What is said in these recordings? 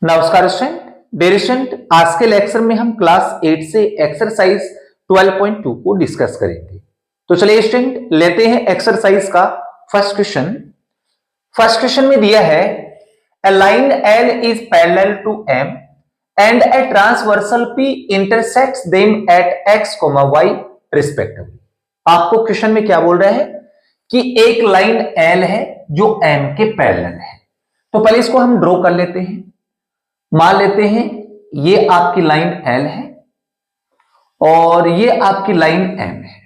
नमस्कार student, dear student, आज के लेक्चर में हम क्लास 8 से एक्सरसाइज 12.2 को डिस्कस करेंगे। तो चलिए स्टूडेंट लेते हैं एक्सरसाइज का फर्स्ट क्वेश्चन। फर्स्ट क्वेश्चन में दिया है a line L is parallel to M and a transversal P intersects them at x, y respectively। आपको क्वेश्चन में क्या बोल रहा है कि एक लाइन L है जो M के पैरेलल है। तो पहले इसको हम ड्रॉ कर लेते हैं। मान लेते हैं ये आपकी लाइन L है और ये आपकी लाइन M है।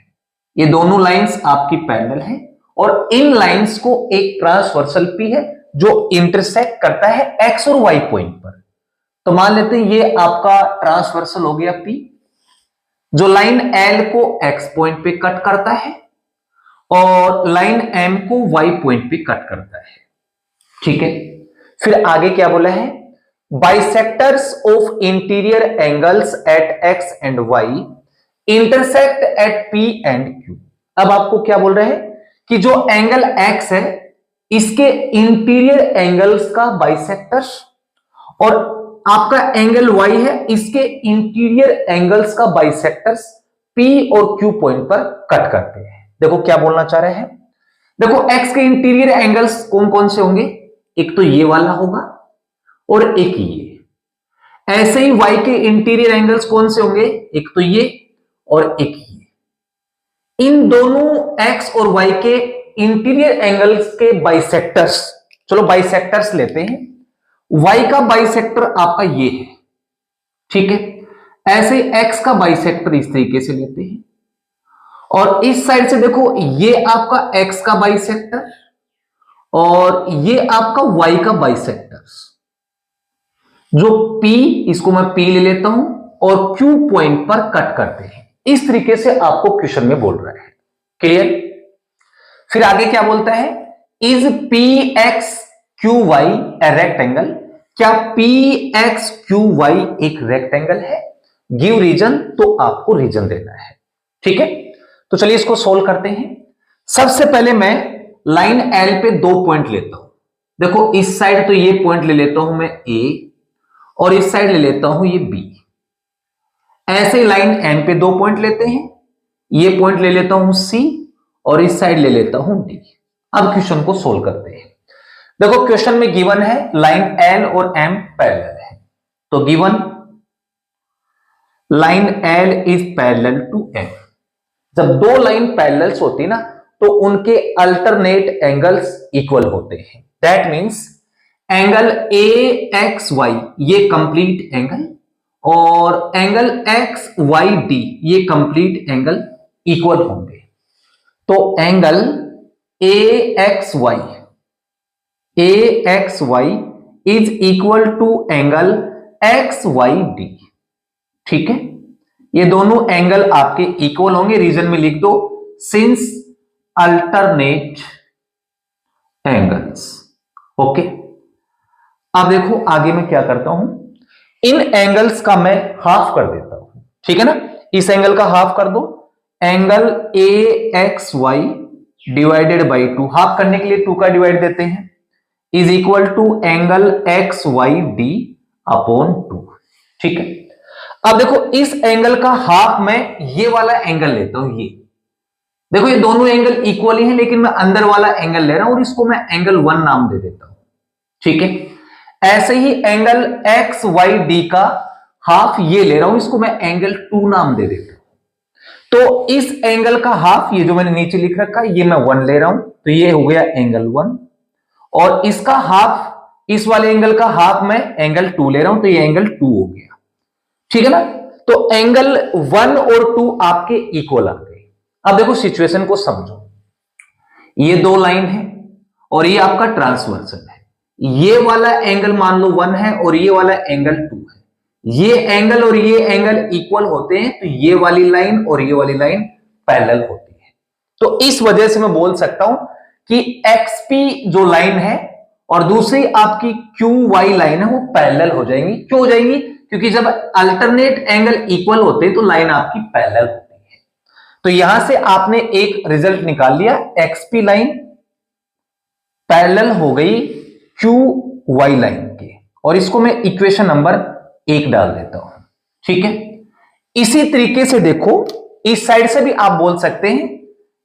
ये दोनों लाइंस आपकी पैरेलल है और इन लाइंस को एक ट्रांसवर्सल P है जो इंटरसेक्ट करता है x और y पॉइंट पर। तो मान लेते हैं ये आपका ट्रांसवर्सल हो गया P जो लाइन L को x पॉइंट पे कट करता है और लाइन M को y पॉइंट पे कट करता है। ठीक है, फिर आगे क्या बोला है, bisectors of interior angles eight x and y intersect at p and q। अब आपको क्या बोल रहे हैं कि जो एंगल x है इसके इंटीरियर एंगल्स का बाइसेक्टर्स और आपका एंगल y है इसके इंटीरियर एंगल्स का बाइसेक्टर्स p और q पॉइंट पर कट करते हैं। देखो क्या बोलना चाह रहे हैं, देखो x के इंटीरियर एंगल्स कौन कौन से होंगे, एक तो ये वाला होगा और एक ये। ऐसे ही y के इंटीरियर एंगल्स कौन से होंगे, एक तो ये और एक ये। इन दोनों x और y के इंटीरियर एंगल्स के बाइसेक्टर्स, चलो बाइसेक्टर्स लेते हैं। y का बाइसेक्टर आपका ये है, ठीक है। ऐसे x का बाइसेक्टर इस तरीके से लेते हैं और इस साइड से देखो ये आपका x का बाइसेक्टर और ये आपका y का बाइसेक्टर। जो P, इसको मैं P ले लेता हूं और Q पॉइंट पर कट करते हैं। इस तरीके से आपको क्वेश्चन में बोल रहा है। क्लियर? फिर आगे क्या बोलता है, इज PXQY ए रेक्टेंगल। क्या PXQY एक रेक्टेंगल है? गिव रीजन, तो आपको रीजन देना है। ठीक है, तो चलिए इसको सोल्व करते हैं। सबसे पहले मैं लाइन L पे दो पॉइंट लेता हूं। देखो इस साइड तो ये पॉइंट ले लेता हूं मैं A और इस साइड ले लेता हूं ये B। ऐसे लाइन N पे दो पॉइंट लेते हैं, ये पॉइंट ले लेता हूं C और इस साइड ले लेता हूं D। अब क्वेश्चन को सोल्व करते हैं। देखो क्वेश्चन में गिवन है लाइन L और M पैरेलल है, तो given line L is parallel to M। जब दो लाइन पैरेलल्स होती ना तो उनके अल्टरनेट एंगल्स इक्वल होते हैं। दैट मींस एंगल AXY ये कंप्लीट एंगल और एंगल XYD ये कंप्लीट एंगल इक्वल होंगे। तो angle AXY is equal to angle XYD। ठीक है, ये दोनों एंगल आपके इक्वल होंगे। रीजन में लिख दो सिंस अल्टरनेट एंगल्स। ओके, अब देखो आगे मैं क्या करता हूं, इन एंगल्स का मैं हाफ कर देता हूं। ठीक है ना, इस एंगल का हाफ कर दो। Angle AXY divided by 2, half करने के लिए 2 का डिवाइड देते हैं, is equal to angle XYD upon 2। ठीक है, अब देखो इस एंगल का हाफ मैं ये वाला एंगल लेता हूं। ये देखो ये दोनों एंगल इक्वल ही हैं लेकिन मैं अंदर वाला एंगल ले रहा हूं और इसको मैं एंगल 1 नाम दे देता हूं। ठीक है, ऐसे ही एंगल XYD का हाफ ये ले रहा हूं, इसको मैं एंगल 2 नाम दे देता हूं। तो इस एंगल का हाफ, ये जो मैंने नीचे लिख रखा है, ये मैं 1 ले रहा हूं, तो ये हो गया एंगल 1 और इसका हाफ, इस वाले एंगल का हाफ मैं एंगल 2 ले रहा हूं, तो ये एंगल 2 हो गया। ठीक है ना, तो एंगल 1 और 2 आपके इक्वल आ गए। अब देखो सिचुएशन को समझो, ये दो लाइन है और ये आपका ट्रांसवर्सल है। ये वाला एंगल मान लो 1 है और ये वाला एंगल 2 है। ये एंगल और ये एंगल इक्वल होते हैं तो ये वाली लाइन और ये वाली लाइन पैरेलल होती है। तो इस वजह से मैं बोल सकता हूं कि XP जो लाइन है और दूसरी आपकी QY लाइन है वो पैरेलल हो जाएंगी। क्यों हो जाएंगी? क्योंकि जब अल्टरनेट एंगल इक्वल होते हैं तो लाइन आपकी पैरेलल होती है। तो यहां से आपने एक रिजल्ट निकाल लिया, XP लाइन पैरेलल हो गई QY लाइन के और इसको मैं इक्वेशन नंबर 1 डाल देता हूं। ठीक है, इसी तरीके से देखो इस साइड से भी आप बोल सकते हैं,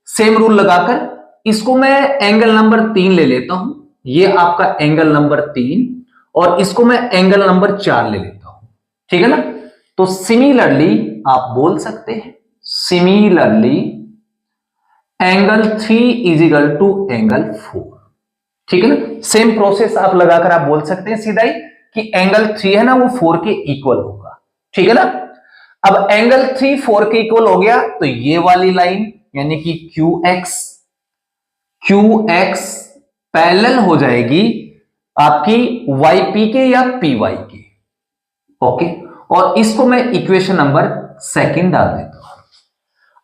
सेम रूल लगाकर इसको मैं एंगल नंबर 3 ले लेता हूं, ये आपका एंगल नंबर 3 और इसको मैं एंगल नंबर 4 ले लेता हूं। ठीक है ना, तो सिमिलरली आप बोल सकते हैं similarly angle 3 is equal to angle 4। ठीक है ना, सेम प्रोसेस आप लगाकर आप बोल सकते हैं सीधा ही कि एंगल 3 है ना वो 4 के इक्वल होगा। ठीक है ना, अब एंगल 3 4 के इक्वल हो गया तो ये वाली लाइन यानी कि QX पैरेलल हो जाएगी आपकी YP के या PY के। ओके, और इसको मैं इक्वेशन नंबर 2 डाल देता हूं।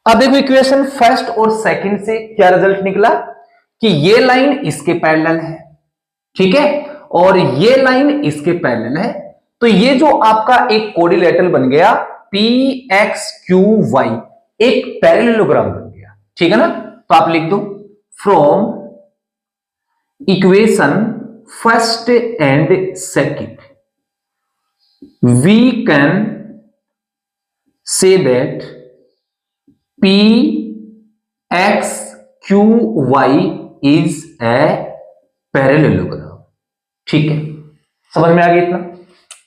अब देखो इक्वेशन फर्स्ट और सेकंड से क्या रिजल्ट निकला कि ये लाइन इसके पैरेलल है। ठीक है, और ये लाइन इसके पैरेलल है, तो ये जो आपका एक कोऑर्डिनेटर बन गया PXQY, एक पैरेललोग्राम बन गया। ठीक है ना, तो आप लिख दो from equation first and second we can say that PXQY is a parallelogram। ठीक है, समझ में आ गया इतना।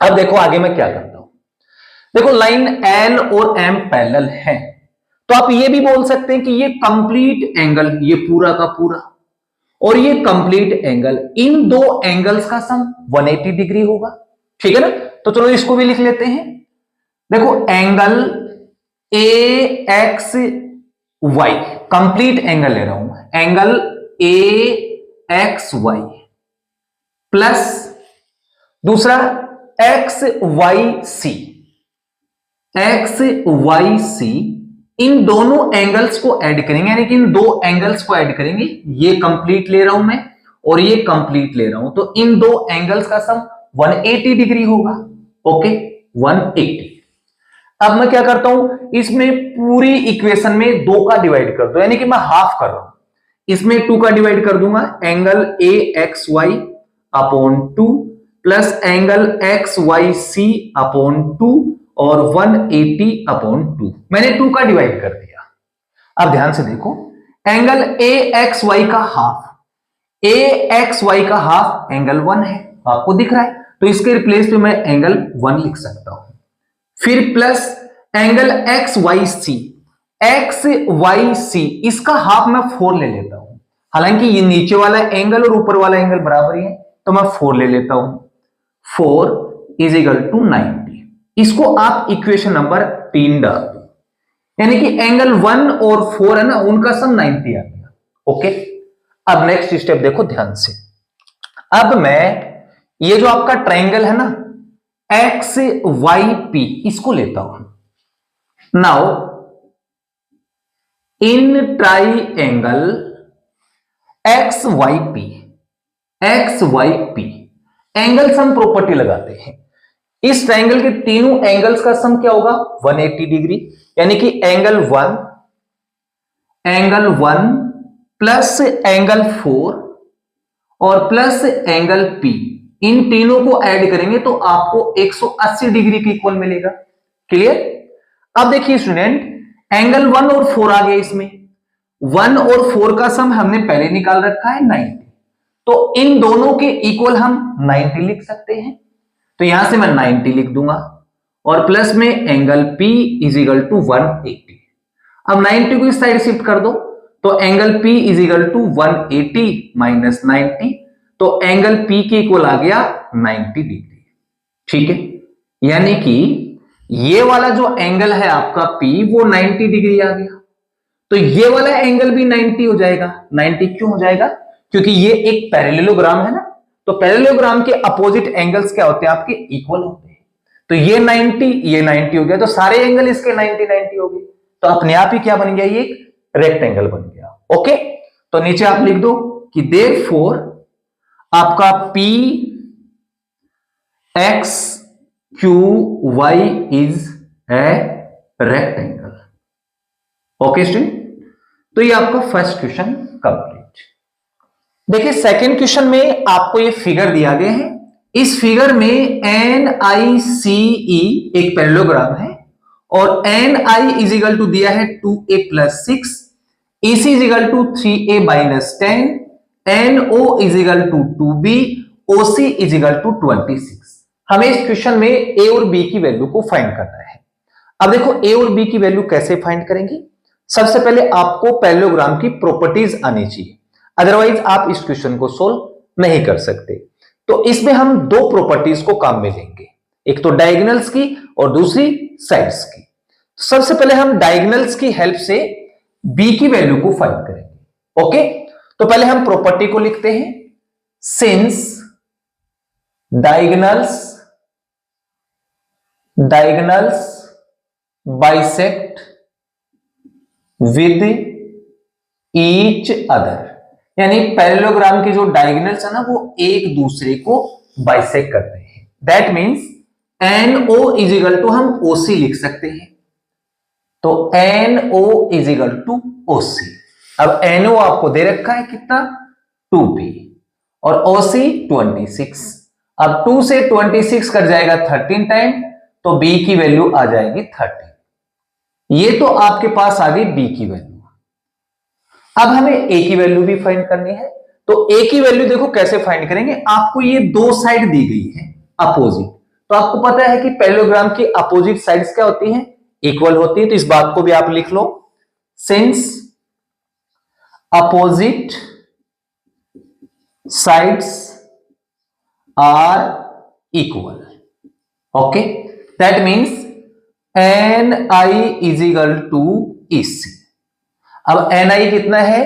अब देखो आगे मैं क्या करता हूं, देखो लाइन L और M पैरेलल है, तो आप ये भी बोल सकते हैं कि ये कंप्लीट एंगल, ये पूरा का पूरा और ये कंप्लीट एंगल, इन दो एंगल्स का सम 180 डिग्री होगा। ठीक है ना, तो चलो इसको भी लिख लेते हैं। देखो एंगल AXY, कंप्लीट एंगल ले रहा हूं, एंगल AXY प्लस दूसरा XYC, इन दोनों एंगल्स को ऐड करेंगे, यानी कि इन दो एंगल्स को ऐड करेंगे। ये कंप्लीट ले रहा हूं मैं और ये कंप्लीट ले रहा हूं, तो इन दो एंगल्स का सम 180 डिग्री होगा। ओके, 180। अब मैं क्या करता हूं, इसमें पूरी इक्वेशन में 2 का डिवाइड कर दो, यानी कि मैं हाफ कर रहा हूं, इसमें 2 का डिवाइड कर दूंगा, angle AXY upon 2 plus angle XYC upon 2 और 180 अपॉन 2, मैंने 2 का डिवाइड कर दिया। अब ध्यान से देखो, एंगल AXY का हाफ एंगल 1 है, आपको दिख रहा है, तो इसके रिप्लेस पे मैं एंगल 1 लिख सकता हूं। फिर प्लस एंगल XYC, इसका हाफ मैं 4 ले लेता हूं, हालांकि ये नीचे वाला एंगल और ऊपर वाला एंगल बराबर ही है, तो मैं 4 ले लेता हूं। 4 इज इक्वल टू 90। इसको आप इक्वेशन नंबर 3 डाल दो, यानी कि एंगल 1 और 4 है ना, उनका सम 90 आ गया। ओके, अब नेक्स्ट स्टेप देखो ध्यान से। अब मैं ये जो आपका ट्रायंगल है ना XYP, इसको लेता हूं। Now in triangle XYP angle sum property लगाते हैं। इस ट्रायंगल के तीनों एंगल्स का सम क्या होगा, 180 डिग्री, यानी कि एंगल 1 प्लस एंगल 4 और प्लस एंगल P, इन तीनों को ऐड करेंगे तो आपको 180 डिग्री के इक्वल मिलेगा। क्लियर। अब देखिए स्टूडेंट, एंगल 1 और 4 आ गए, इसमें 1 और 4 का सम हमने पहले निकाल रखा है 90, तो इन दोनों के इक्वल हम 90 लिख सकते हैं, तो यहां से मैं 90 लिख दूंगा और प्लस में angle P is equal to 180। अब 90 को इस साइड शिफ्ट कर दो तो angle P is equal to 180 minus 90, तो एंगल P के इक्वल आ गया 90 डिग्री। ठीक है, यानी कि ये वाला जो एंगल है आपका P वो 90 डिग्री आ गया, तो ये वाला एंगल भी 90 हो जाएगा। 90 क्यों हो जाएगा, क्योंकि ये एक पैरेललोग्राम है ना, तो पैरेललोग्राम के अपोजिट एंगल्स क्या होते हैं, आपके इक्वल होते हैं, तो ये 90 हो गया, तो सारे एंगल इसके 90 हो गए, तो अपने आप ही क्या बन गया, ये एक रेक्टेंगल बन गया। ओके, तो नीचे आप लिख दो कि देयरफॉर आपका P X Q Y is a rectangle. Okay student, तो ये आपका फर्स्ट क्वेश्चन कंप्लीट। देखिए सेकंड क्वेश्चन में आपको ये फिगर दिया गया है, इस फिगर में NICE एक पैरेललोग्राम है और NI इज इक्वल टू दिया है 2A plus 6, EC is equal to 3A minus 10, NO is equal to 2B, OC is equal to 26। हमें इस क्वेश्चन में A और B की वैल्यू को फाइंड करना है। अब देखो A और B की वैल्यू कैसे फाइंड करेंगे। सबसे पहले आपको पैरेललोग्राम की प्रॉपर्टीज आनी चाहिए, अदरवाइज आप इस क्वेश्चन को सोल्व नहीं कर सकते। तो इसमें हम दो प्रॉपर्टीज को काम में लेंगे, एक तो डायगोनल्स की और दूसरी साइड्स की। सबसे पहले हम डायगोनल्स की हेल्प से बी की वैल्यू को फाइंड करेंगे। ओके, तो पहले हम प्रॉपर्टी को लिखते हैं, since diagonals bisect with each other, यानी पैरेललोग्राम के जो डायगोनल्स है ना वो एक दूसरे को बाइसेक्ट करते हैं। That means NO is equal to हम OC लिख सकते हैं, तो NO is equal to OC। अब NO आपको दे रखा है कितना, 2P और OC 26। अब 2 से 26 कट जाएगा 13 टाइम, तो B की वैल्यू आ जाएगी 30। ये तो आपके पास आ गई B की वैल्यू। अब हमें A की वैल्यू भी फाइंड करनी है, तो A की वैल्यू देखो कैसे फाइंड करेंगे। आपको ये दो साइड दी गई है अपोजिट, तो आपको पता है कि पैरेललोग्राम की अपोजिट साइड्स क्या होती हैं, इक्वल होती है। तो इस बात को भी आप लिख लो, since opposite sides are equal, okay, that means NI is equal to EC। अब NI कितना है,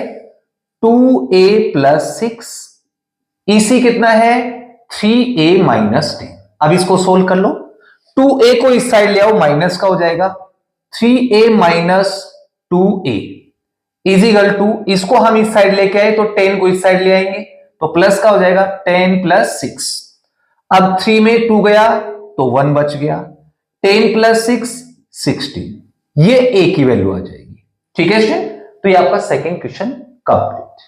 2A प्लस 6, EC कितना है, 3A माइनस 10। अब इसको सोल्व कर लो, 2A को इस साइड ले आओ, माइनस का हो जाएगा, 3A minus 2A is equal to, इसको हम इस साइड लेके आए तो 10 को इस साइड ले आएंगे तो प्लस का हो जाएगा 10 प्लस 6। अब 3 में 2 गया तो 1 बच गया, 10 प्लस 6 16, ये A की वैल्यू आ जाएगी। ठीक है स्टूडेंट, तो ये आपका second question complete.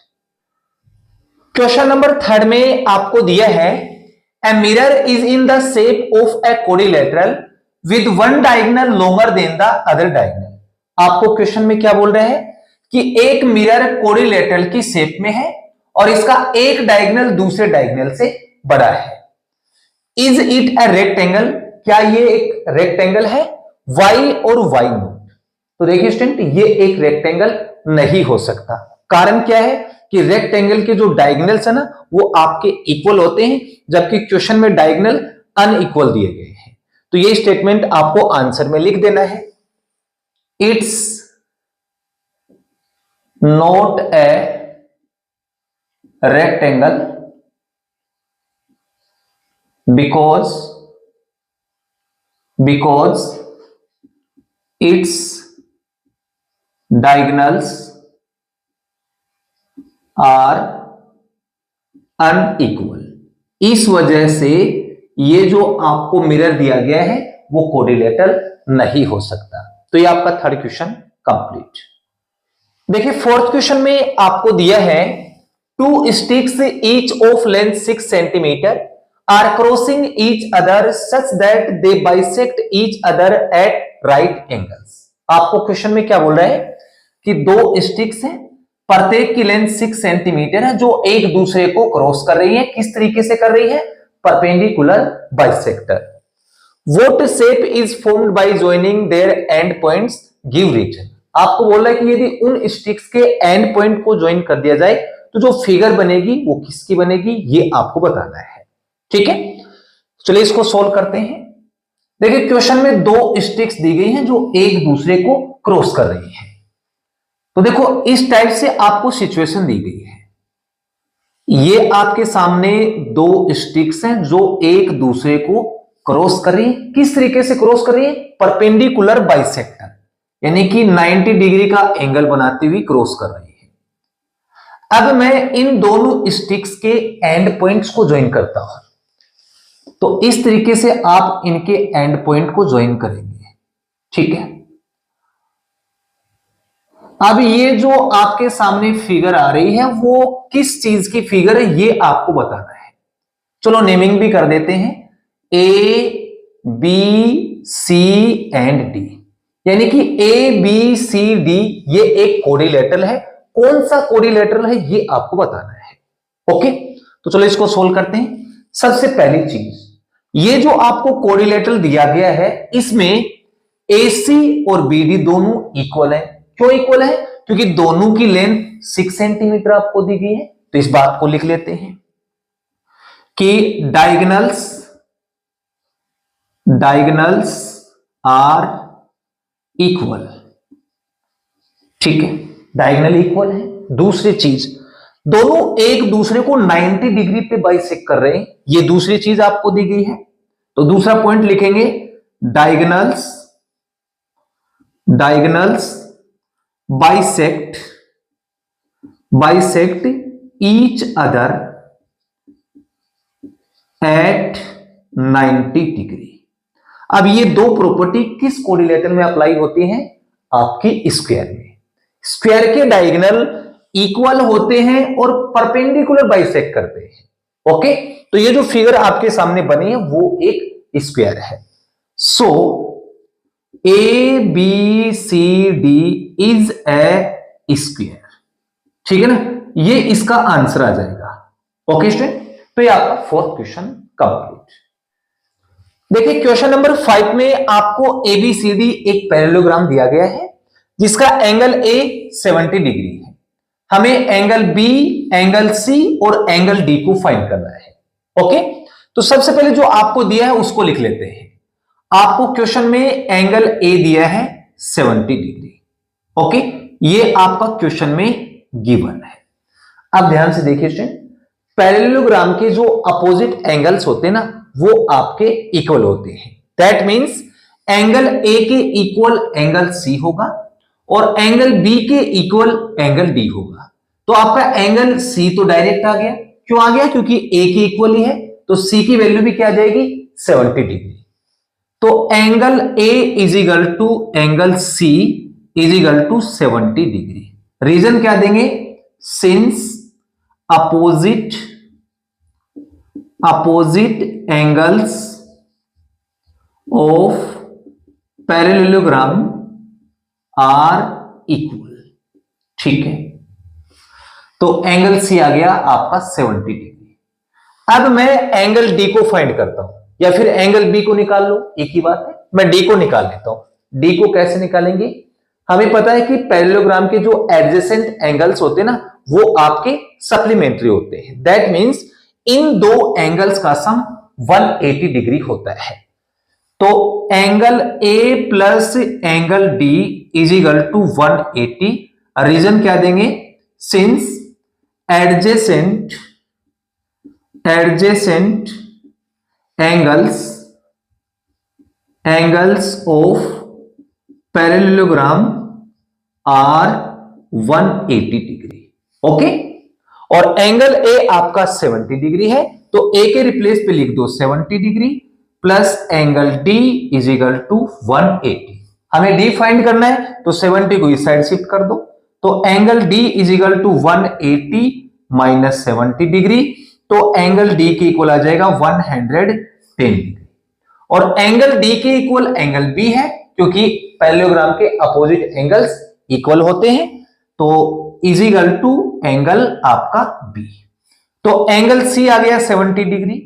Question number 3 में आपको दिया है, a mirror is in the shape of a quadrilateral with one diagonal longer than the other diagonal. आपको क्वेश्चन में क्या बोल रहे हैं कि एक मिरर क्वाड्रिलेटरल की शेप में है और इसका एक डायगोनल दूसरे डायगोनल से बड़ा है। इज इट ए रेक्टेंगल, क्या ये एक रेक्टेंगल है, वाई और वाई नोट। तो देखिए स्टूडेंट, ये एक रेक्टेंगल नहीं हो सकता। कारण क्या है कि रेक्टेंगल के जो डायगोनल्स है ना वो आपके इक्वल होते हैं, जबकि क्वेश्चन में डायगोनल अनइक्वल दिए गए हैं। तो ये स्टेटमेंट आपको आंसर में लिख देना है, it's not a rectangle because its diagonals are unequal। इस वजह से ये जो आपको मिरर दिया गया है वो क्वाड्रिलेटरल नहीं हो सकता। तो ये आपका थर्ड क्वेश्चन कंप्लीट। देखिए फोर्थ क्वेश्चन में आपको दिया है, two sticks each of length 6 centimetre are crossing each other such that they bisect each other at right angles। आपको क्वेश्चन में क्या बोल रहा है कि दो स्टिक्स हैं, प्रत्येक की लेंथ 6 सेंटीमीटर है, जो एक दूसरे को क्रॉस कर रही है। किस तरीके से कर रही है, perpendicular bisector. What shape is formed by joining their end points give reason. आपको बोल रहा है कि यदि उन स्टिक्स के एंड पॉइंट को ज्वाइन कर दिया जाए तो जो फिगर बनेगी वो किसकी बनेगी, ये आपको बताना है। ठीक है, चलिए इसको सोल्व करते हैं। देखिए क्वेश्चन में दो स्टिक्स दी गई हैं जो एक दूसरे को क्रॉस कर रही हैं। तो देखो इस टाइप से आपको सिचुएशन दी गई है, ये आपके सामने दो स्टिक्स हैं जो एक दूसरे को क्रॉस कर रही है। किस तरीके से क्रॉस कर रही है, परपेंडिकुलर बाइसेक्टर, यानी कि 90 डिग्री का एंगल बनाती हुई क्रॉस कर रही है। अब मैं इन दोनों स्टिक्स के एंड पॉइंट्स को ज्वाइन करता हूं, तो इस तरीके से आप इनके एंड पॉइंट को ज्वाइन करेंगे। ठीक है, अब ये जो आपके सामने फिगर आ रही है वो किस चीज की फिगर है ये आपको बताना है। चलो नेमिंग भी कर देते हैं, A B C and D, यानी कि ए बी सी डी ये एक कोरिलेटरल है। कौन सा कोरिलेटरल है ये आपको बताना है। ओके, तो चलो इसको सोल्व करते हैं। सबसे पहली चीज, ये जो आपको कोरिलेटरल दिया गया है इसमें AC और BD दोनों इक्वल है। क्यों इक्वल है? क्योंकि दोनों की लेंथ 6 सेंटीमीटर आपको दी गई है। तो इस बात को लिख लेते हैं कि डायगोनल्स आर इक्वल। ठीक है, डायगोनल इक्वल है। दूसरी चीज, दोनों एक दूसरे को 90 डिग्री पे बाइसेक्ट कर रहे हैं, ये दूसरी चीज आपको दी गई है। तो दूसरा पॉइंट लिखेंगे, diagonals bisect each other eight 90 degree. अब ये दो प्रॉपर्टी किस कोरिलेटर में अप्लाई होती हैं? आपकी स्क्वायर में। स्क्वायर के डायगोनल इक्वल होते हैं और परपेंडिकुलर बाइसेक्ट करते हैं। ओके, तो ये जो फिगर आपके सामने बनी है वो एक स्क्वायर है। So A B C D is a square. ठीक है ना, ये इसका आंसर आ जाएगा। ओके स्टूडेंट, तो ये आपका फोर्थ क्वेश्चन कंप्लीट। देखिए क्वेश्चन नंबर 5 में आपको ABCD एक पैरेललोग्राम दिया गया है जिसका एंगल A 70 डिग्री है। हमें एंगल B, एंगल C और एंगल D को फाइंड करना है। ओके, तो सबसे पहले जो आपको दिया है उसको लिख लेते हैं। आपको क्वेश्चन में एंगल A दिया है 70 डिग्री। ओके, ये आपका क्वेश्चन में गिवन है। अब ध्यान से देखिए स्टूडेंट, पैरेललोग्राम के जो अपोजिट एंगल्स होते हैं ना वो आपके इक्वल होते हैं। दैट मींस एंगल A के इक्वल एंगल C होगा और एंगल B के इक्वल एंगल D होगा। तो आपका एंगल C तो डायरेक्ट आ गया। क्यों आ गया? क्योंकि A के इक्वल ही है, तो C की वैल्यू भी क्या आ जाएगी? 70 डिग्री। तो angle A is equal to angle C is equal to 70 degree. Reason क्या देंगे? Since opposite angles of parallelogram are equal। ठीक है, तो एंगल C आ गया आपका 70 डिग्री। अब मैं एंगल D को फाइंड करता हूं या फिर एंगल B को निकाल लो, एक ही बात है। मैं D को निकाल लेता हूं। D को कैसे निकालेंगे? हमें पता है कि पैरेललोग्राम के जो एडजेसेंट एंगल्स होते हैं ना वो आपके सप्लीमेंट्री होते हैं। दैट मींस इन दो एंगल्स का सम 180 डिग्री होता है। तो angle A plus angle D is equal to 180। Reason क्या देंगे? Since adjacent angles of parallelogram are 180 degree. Okay, और एंगल A आपका 70 डिग्री है, तो A के रिप्लेस पे लिख दो 70 degree plus angle D is equal to 180। हमें D फाइंड करना है तो 70 को इस साइड शिफ्ट कर दो, तो angle D is equal to 180 minus 70 degree. तो एंगल D के इक्वल आ जाएगा 110 डिग्री। और एंगल D के इक्वल एंगल B है, क्योंकि पैरेललोग्राम के अपोजिट एंगल्स इक्वल होते हैं। तो इज इक्वल टू एंगल आपका B। तो एंगल C आ गया 70 डिग्री,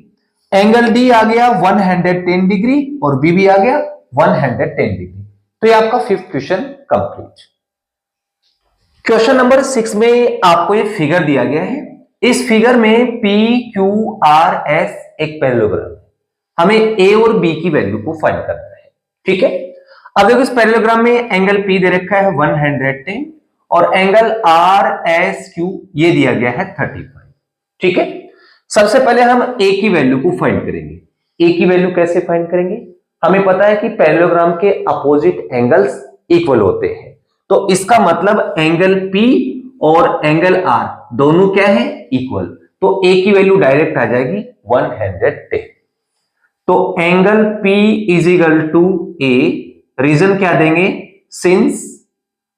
एंगल D आ गया 110 डिग्री और B भी आ गया 110 डिग्री। तो ये आपका fifth question complete. Question number 6 में आपको ये फिगर दिया गया है। इस फिगर में PQRS एक पैरेललोग्राम है। हमें A और B की वैल्यू को फाइंड करना है। ठीक है, अब देखो इस पैरेललोग्राम में एंगल P दे रखा है 110 और एंगल RSQ ये दिया गया है 35। ठीक है, सबसे पहले हम A की वैल्यू को फाइंड करेंगे। A की वैल्यू कैसे फाइंड करेंगे? हमें पता है कि पैरेललोग्राम के अपोजिट एंगल्स इक्वल होते हैं, तो इसका मतलब एंगल P और एंगल R दोनों क्या है? इक्वल। तो A की वैल्यू डायरेक्ट आ जाएगी 110। तो angle P is equal to A। Reason क्या देंगे? Since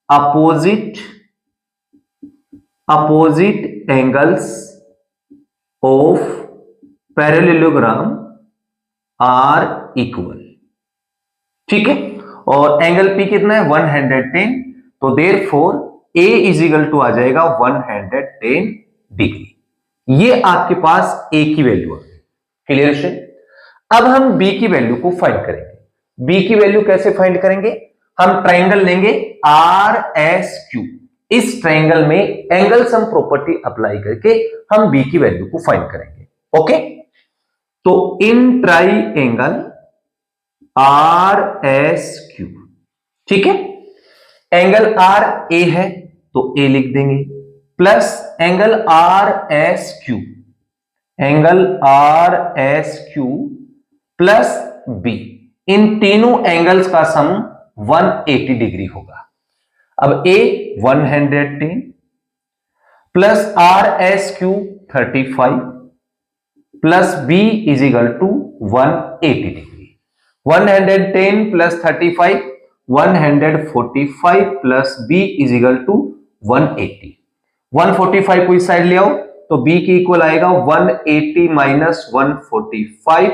opposite angles of parallelogram are equal, ठीक है, और एंगल पी कितना है 110, तो therefore A is equal to आ जाएगा 110 डिग्री। ये आपके पास ए की वैल्यू आ गई। क्लियर है? अब हम बी की वैल्यू को फाइंड करेंगे। बी की वैल्यू कैसे फाइंड करेंगे? हम ट्राइंगल लेंगे आर एस क्यू, इस ट्राइंगल में एंगल सम प्रॉपर्टी अप्लाई करके हम बी की वैल्यू को फाइंड करेंगे। ओके, तो in triangle are S Q, ठीक है, एंगल आर ए है तो ए लिख देंगे, plus angle R S Q, angle R S Q plus B, इन तीनों एंगल्स का सम 180 डिग्री होगा। अब A 110 plus R S Q 35 plus B is equal to 180 degree. 110 plus 35 145 plus B is equal to 180। 145 को इस side ले आओ तो बी के इक्वल आएगा 180 माइनस 145,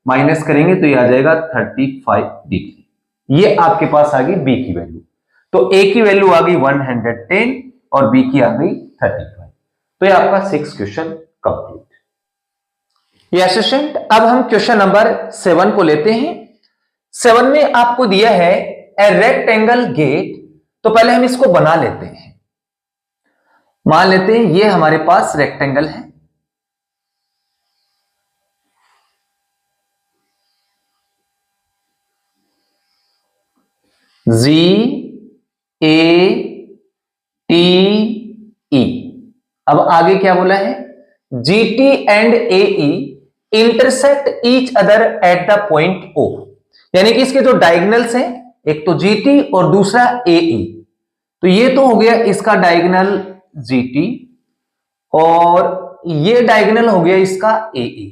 माइनस करेंगे तो ये आ जाएगा 35 डिग्री। ये आपके पास आ गई बी की वैल्यू। तो ए की वैल्यू आ गई 110 और बी की आ गई 35। तो ये आपका 6 क्वेश्चन कंप्लीट। यस स्टूडेंट, अब हम क्वेश्चन नंबर 7 को लेते हैं। 7 में आपको दिया है ए रेक्टेंगल गेट, तो पहले हम इसको बना लेते हैं। मान लेते हैं ये हमारे पास रेक्टेंगल है, जी ए टी ई। अब आगे क्या बोला है? G T and A E intersect each other at the point O, यानी कि इसके जो डायगोनल्स हैं, एक तो जी टी और दूसरा ए ई। तो ये तो हो गया इसका डायगोनल जी टी और ये डायगोनल हो गया इसका ए ई।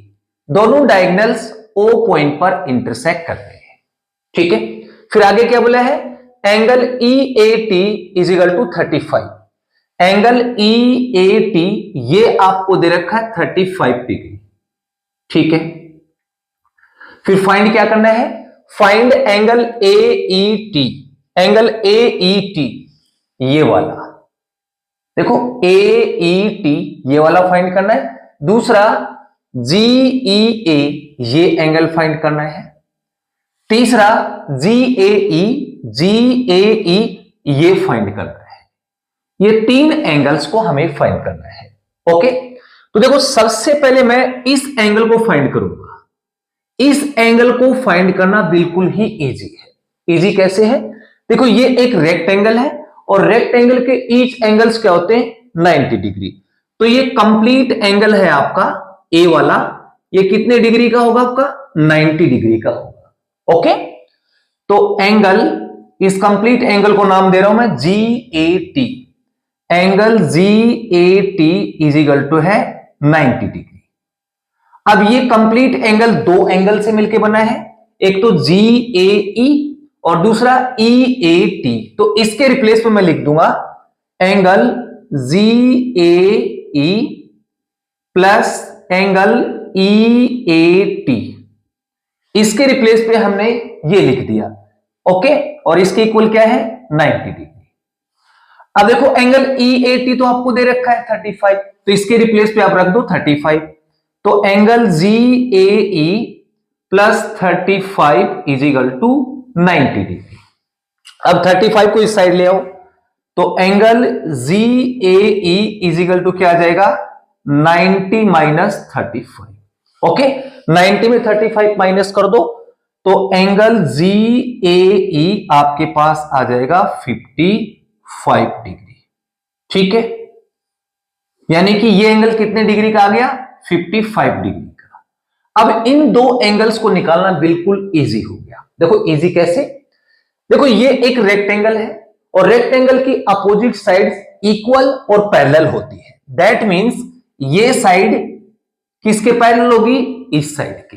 दोनों डायगोनल्स ओ पॉइंट पर इंटरसेक्ट करते हैं, ठीक है। फिर आगे क्या बोला है? Angle E A T is equal to 35। Angle E A T ये आपको दे रखा है 35 डिग्री, ठीक है। फिर फाइंड क्या करना है? Find angle A E T. Angle A E T ये वाला, देखो ए ई टी ये वाला फाइंड करना है। दूसरा जी ई ए ये एंगल फाइंड करना है। तीसरा जी ए ई ये फाइंड करना है। ये 3 एंगल्स को हमें फाइंड करना है। ओके, तो देखो सबसे पहले मैं इस एंगल को फाइंड करूंगा। इस एंगल को फाइंड करना बिल्कुल ही इजी है। इजी कैसे है? देखो ये एक रेक्टेंगल है और रेक्टेंगल के ईच एंगल्स क्या होते हैं? 90 डिग्री। तो ये कंप्लीट एंगल है आपका ए वाला, ये कितने डिग्री का होगा आपका? 90 डिग्री का होगा। ओके, तो एंगल, इस कंप्लीट एंगल को नाम दे रहा हूं मैं G A T. Angle G A T is equal to है 90 डिग्री। अब ये कंप्लीट एंगल 2 एंगल से मिलकर बना है, एक तो जी ए ई और दूसरा ई ए टी। तो इसके रिप्लेस में मैं लिख दूंगा angle G A E plus angle E A T. इसके रिप्लेस पे हमने ये लिख दिया। ओके, और इसके इक्वल क्या है? 90 डिग्री। अब देखो एंगल ई ए टी तो आपको दे रखा है 35, तो इसके रिप्लेस पे आप रख दो 35। तो angle G A E plus 35 is equal to 90 degree. अब 35 को इस साइड ले आओ तो angle G A E is equal to क्या आ जाएगा? 90 माइनस 35। ओके, 90 में 35 माइनस कर दो तो एंगल जी ए ई आपके पास आ जाएगा 55 डिग्री, ठीक है। यानी कि ये एंगल कितने डिग्री का आ गया? 55 डिग्री का। अब इन 2 एंगल्स को निकालना बिल्कुल इजी हो गया। देखो इजी कैसे? देखो ये एक रेक्टेंगल है और रेक्टेंगल की अपोजिट साइड्स इक्वल और पैरेलल होती है। दैट मींस ये साइड किसके पैरेलल होगी? इस साइड की।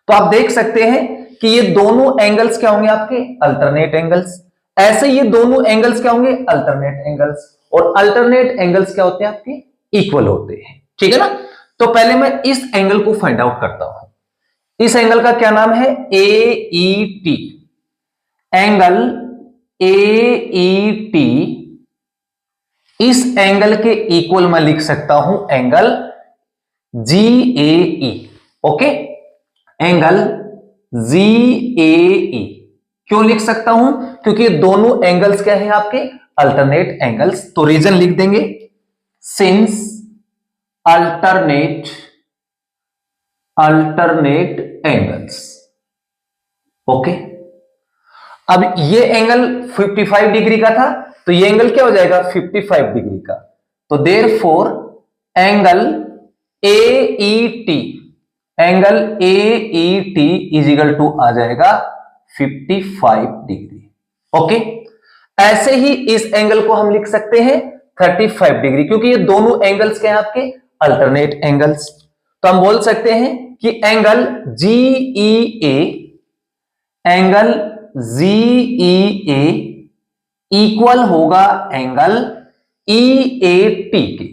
तो आप देख सकते हैं कि ये दोनों एंगल्स क्या होंगे? आपके अल्टरनेट एंगल्स। ऐसे ये दोनों एंगल्स क्या होंगे? Alternate angles. और अल्टरनेट एंगल्स क्या होते हैं? आपके इक्वल होते हैं, ठीक है ना। तो पहले मैं इस एंगल को फाइंड आउट करता हूं। इस एंगल का क्या नाम है? AET। एंगल AET, इस एंगल के इक्वल मैं लिख सकता हूं angle GAE। Okay, angle GAE क्यों लिख सकता हूं? क्योंकि दोनों एंगल्स क्या है आपके? Alternate angles. तो रीजन लिख देंगे, सिंस अल्टरनेट एंगल्स। ओके, अब ये एंगल 55 डिग्री का था, तो ये एंगल क्या हो जाएगा? 55 डिग्री का। तो therefore angle AET, angle AET is equal to आ जाएगा 55 डिग्री। ओके, ऐसे ही इस एंगल को हम लिख सकते हैं 35 डिग्री, क्योंकि ये दोनों एंगल्स क्या हैं आपके? Alternate angles. तो हम बोल सकते हैं कि angle GEA, angle GEA equal होगा एंगल EAT के।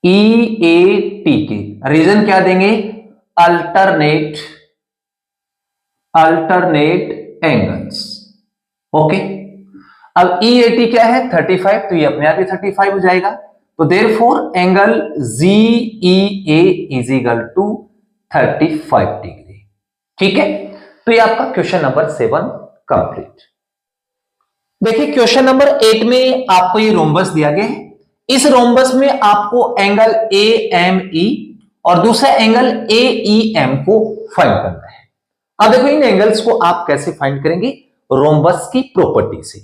EAT के रीजन क्या देंगे? Alternate angles. ओके, अब EAT क्या है? 35, तो ये अपने आप ही 35 हो जाएगा। तो therefore angle GEA is equal to 35 degree. ठीक है, तो ये आपका क्वेश्चन नंबर 7 कंप्लीट। देखिए क्वेश्चन नंबर 8 में आपको ये रोम्बस दिया गया है। इस रोम्बस में आपको एंगल AME और दूसरा एंगल AEM को फाइंड करना है। अब देखो इन एंगल्स को आप कैसे फाइंड करेंगे? रोम्बस की प्रॉपर्टी से।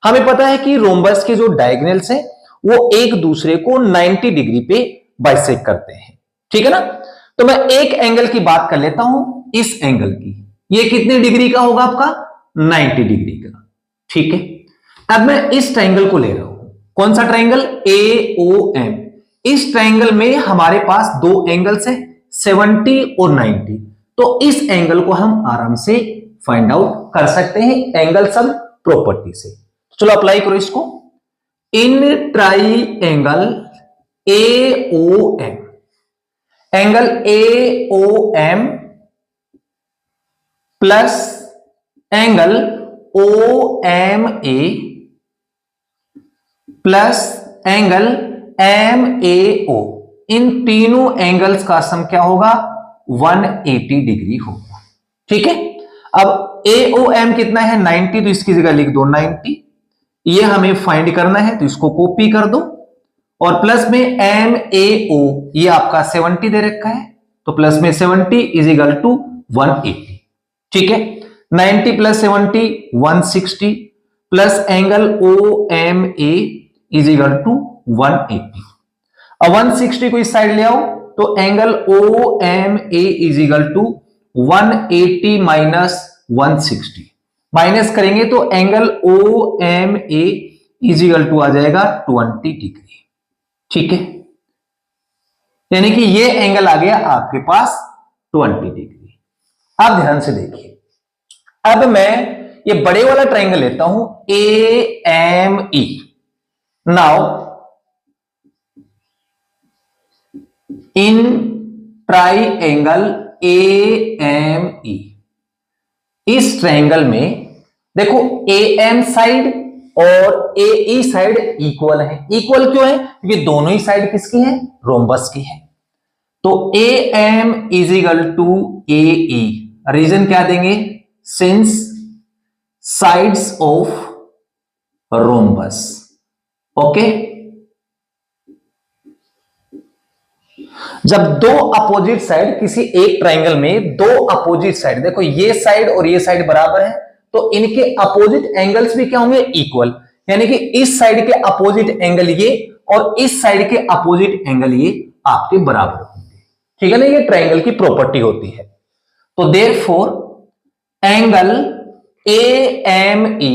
हमें पता है कि रोम्बस के जो डायगोनल्स हैं वो एक दूसरे को 90 डिग्री पे बाइसेक्ट करते हैं। ठीक है ना? तो मैं एक एंगल की बात कर लेता हूं, इस एंगल की। ये कितने डिग्री का होगा आपका? 90 डिग्री का। ठीक है, अब मैं इस ट्रायंगल को ले रहा हूं। कौन सा ट्रायंगल? AOM। इस ट्रायंगल में हमारे पास दो एंगल्स हैं, 70 और 90। तो इस एंगल को हम आराम से फाइंड आउट कर सकते हैं एंगल सम प्रॉपर्टी से। चलो अप्लाई करो इसको। In triangle AOM, angle AOM plus angle OMA plus angle MAO, इन तीनों एंगल्स का सम क्या होगा? 180 डिग्री होगा। ठीक है, अब AOM कितना है? 90, तो इसकी जगह लिख दो 90। ये हमें फाइंड करना है, तो इसको कॉपी कर दो। और प्लस में MAO, ये आपका 70 दे रखा है, तो प्लस में 70 इज इक्वल टू 180। ठीक है, 90 plus 70 160 plus angle OMA is equal to 180। अब 160 को इस साइड ले आओ, तो angle OMA is equal to 180 minus 160। Minus करेंगे तो angle OMA is equal to आ जाएगा 20 डिग्री। ठीक है, यानी कि ये एंगल आ गया आपके पास 20 डिग्री। अब ध्यान से देखिए, अब मैं ये बड़े वाला ट्रायंगल लेता हूं AME। Now in triangle AME, इस ट्रायंगल में देखो AM साइड और AE साइड इक्वल है। इक्वल क्यों है? क्योंकि दोनों ही साइड किसकी है? रोम्बस की है। तो AM is equal to AE, reason क्या देंगे? Since sides of rhombus. Okay, जब दो अपोजिट साइड किसी एक ट्रायंगल में, दो अपोजिट साइड, देखो ये साइड और ये साइड बराबर है, तो इनके अपोजिट एंगल्स भी क्या होंगे? इक्वल। यानी कि इस साइड के अपोजिट एंगल ये और इस साइड के अपोजिट एंगल ये आपके बराबर होंगे। ठीक है ना? ये ट्रायंगल की प्रॉपर्टी होती है। तो देयरफॉर एंगल AME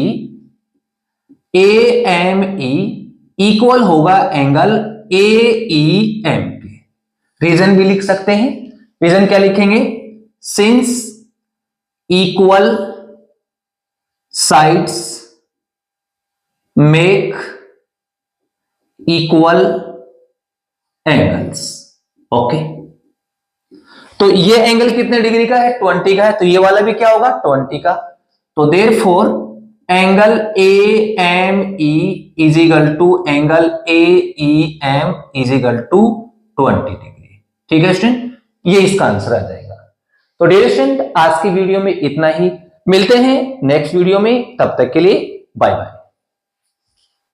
इक्वल होगा एंगल AEM के। रीजन भी लिख सकते हैं। रीजन क्या लिखेंगे? Since equal sides make equal angles. Okay, तो ये एंगल कितने डिग्री का है? 20 का है, तो ये वाला भी क्या होगा? 20 का। तो therefore angle A M E is equal to angle A E M is equal to 20 degree. ठीक है स्टूडेंट, ये इसका आंसर आ जाएगा। तो डियर स्टूडेंट, आज की वीडियो में इतना ही, मिलते हैं नेक्स्ट वीडियो में, तब तक के लिए बाय बाय।